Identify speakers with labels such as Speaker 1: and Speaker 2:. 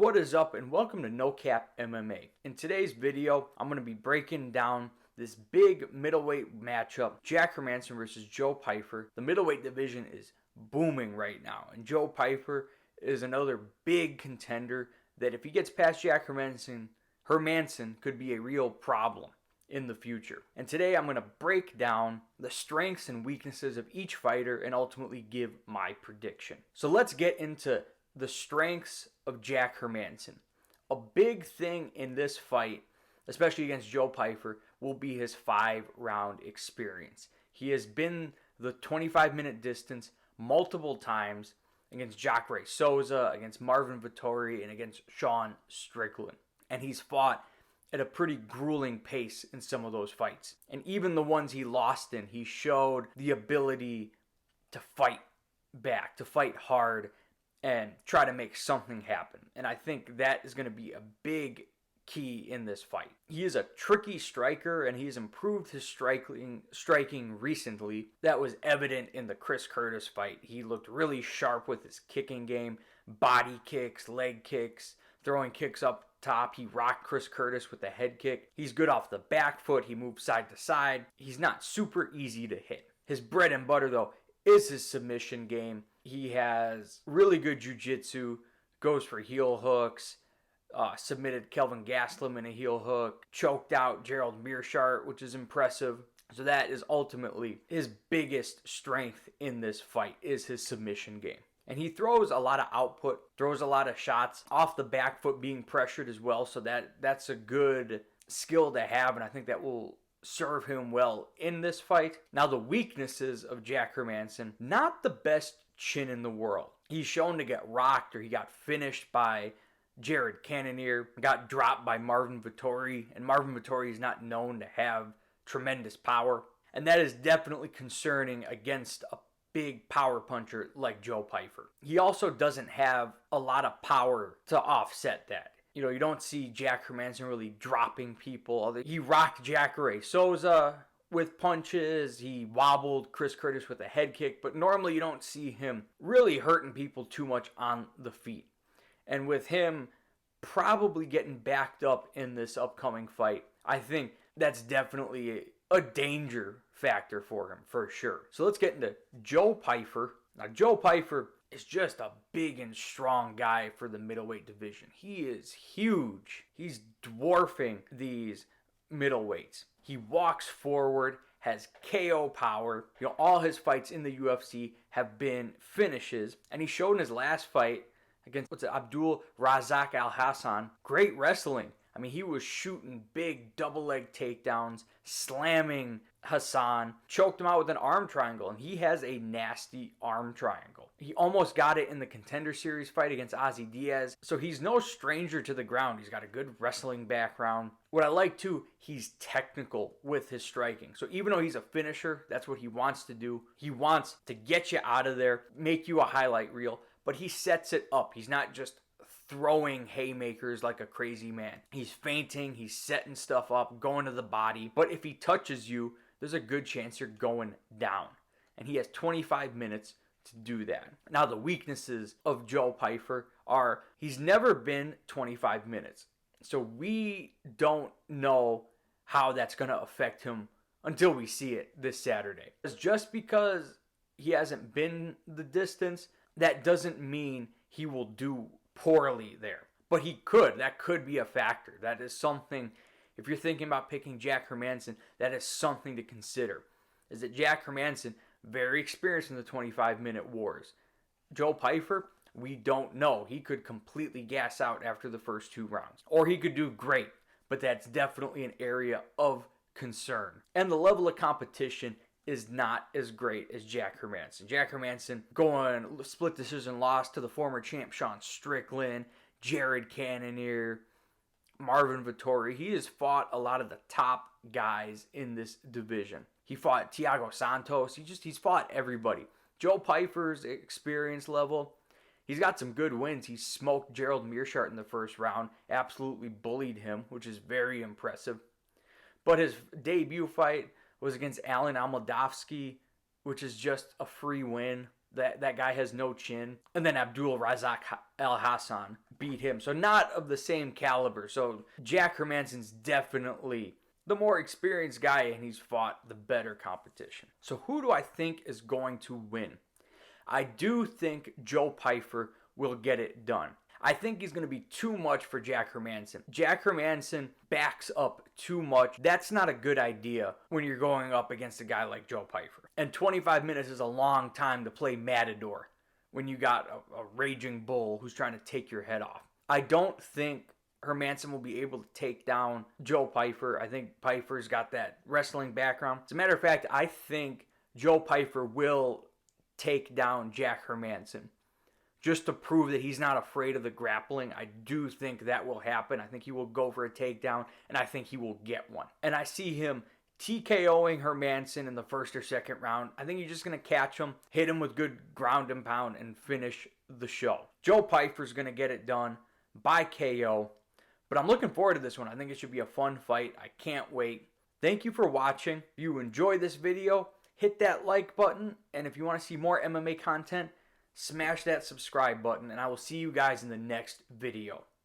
Speaker 1: What is up, and welcome to No Cap MMA. In today's video, I'm going to be breaking down this big middleweight matchup, Jack Hermansson versus Joe Pyfer. The middleweight division is booming right now, and Joe Pyfer is another big contender that if he gets past Jack Hermansson could be a real problem in the future. And today I'm going to break down the strengths and weaknesses of each fighter and ultimately give my prediction. So let's get into the strengths of Jack Hermansson. A big thing in this fight, especially against Joe Pyfer, will be his 5-round experience. He has been the 25-minute distance multiple times against Jacare Souza, against Marvin Vettori, and against Sean Strickland. And he's fought at a pretty grueling pace in some of those fights. And even the ones he lost in, he showed the ability to fight back, to fight hard, and try to make something happen. And I think that is going to be a big key in this fight. He is a tricky striker, and he's improved his striking recently. That was evident in the Chris Curtis fight. He looked really sharp with his kicking game, body kicks, leg kicks, throwing kicks up top. He rocked Chris Curtis with a head kick. He's good off the back foot. He moves side to side. He's not super easy to hit. His bread and butter, though, is his submission game. He has really good jiu-jitsu, goes for heel hooks, submitted Kelvin Gastelum in a heel hook, choked out Gerald Meerschaert, which is impressive. So that is ultimately his biggest strength in this fight, is his submission game. And he throws a lot of output, throws a lot of shots off the back foot being pressured as well. So that's a good skill to have, and I think that will serve him well in this fight. Now, the weaknesses of Jack Hermansson, not the best chin in the world. He's shown to get rocked, or he got finished by Jared Cannonier, got dropped by Marvin Vettori, and Marvin Vettori is not known to have tremendous power. And that is definitely concerning against a big power puncher like Joe Pyfer. He also doesn't have a lot of power to offset that. You know, you don't see Jack Hermansson really dropping people. He rocked Jacare Souza with punches. He wobbled Chris Curtis with a head kick. But normally you don't see him really hurting people too much on the feet. And with him probably getting backed up in this upcoming fight, I think that's definitely a danger factor for him, for sure. So let's get into Joe Pyfer. Now, Joe Pyfer is just a big and strong guy for the middleweight division. He is huge. He's dwarfing these middleweights. He walks forward, has KO power. You know, all his fights in the UFC have been finishes, and he showed in his last fight against Abdul Razak Al Hassan, great wrestling. I mean, he was shooting big double leg takedowns, slamming Hassan, choked him out with an arm triangle, and he has a nasty arm triangle. He almost got it in the Contender Series fight against Ozzy Diaz, so he's no stranger to the ground. He's got a good wrestling background. What I like too, he's technical with his striking. So even though he's a finisher, that's what he wants to do. He wants to get you out of there, make you a highlight reel, but he sets it up. He's not just throwing haymakers like a crazy man. He's feinting, he's setting stuff up, going to the body. But if he touches you, there's a good chance you're going down. And he has 25 minutes to do that. Now, the weaknesses of Joe Pyfer are he's never been 25 minutes. So we don't know how that's going to affect him until we see it this Saturday. Just because he hasn't been the distance, that doesn't mean he will do poorly there. But he could. That could be a factor. That is something, if you're thinking about picking Jack Hermansson, that is something to consider. Is that Jack Hermansson, very experienced in the 25-minute wars. Joe Pyfer, we don't know. He could completely gas out after the first 2 rounds. Or he could do great. But that's definitely an area of concern. And the level of competition is not as great as Jack Hermansson. Jack Hermansson going split decision loss to the former champ Sean Strickland, Jared Cannonier, Marvin Vettori. He has fought a lot of the top guys in this division. He fought Thiago Santos. He's fought everybody. Joe Pyfer's experience level, he's got some good wins. He smoked Gerald Meerschaert in the first round, absolutely bullied him, which is very impressive. But his debut fight was against Alan Almadovsky, which is just a free win. That guy has no chin. And then Abdul Razak Al Hassan beat him. So not of the same caliber. So Jack Hermansson's definitely the more experienced guy, and he's fought the better competition. So who do I think is going to win? I do think Joe Pyfer will get it done. I think he's going to be too much for Jack Hermansson. Jack Hermansson backs up too much. That's not a good idea when you're going up against a guy like Joe Pyfer. And 25 minutes is a long time to play Matador when you got a raging bull who's trying to take your head off. I don't think Hermansson will be able to take down Joe Pyfer. I think Pyfer's got that wrestling background. As a matter of fact, I think Joe Pyfer will take down Jack Hermansson. Just to prove that he's not afraid of the grappling. I do think that will happen. I think he will go for a takedown, and I think he will get one. And I see him TKOing Hermansson in the first or second round. I think he's just going to catch him, hit him with good ground and pound, and finish the show. Joe Pyfer's going to get it done by KO. But I'm looking forward to this one. I think it should be a fun fight. I can't wait. Thank you for watching. If you enjoyed this video, hit that like button. And if you want to see more MMA content, smash that subscribe button, and I will see you guys in the next video.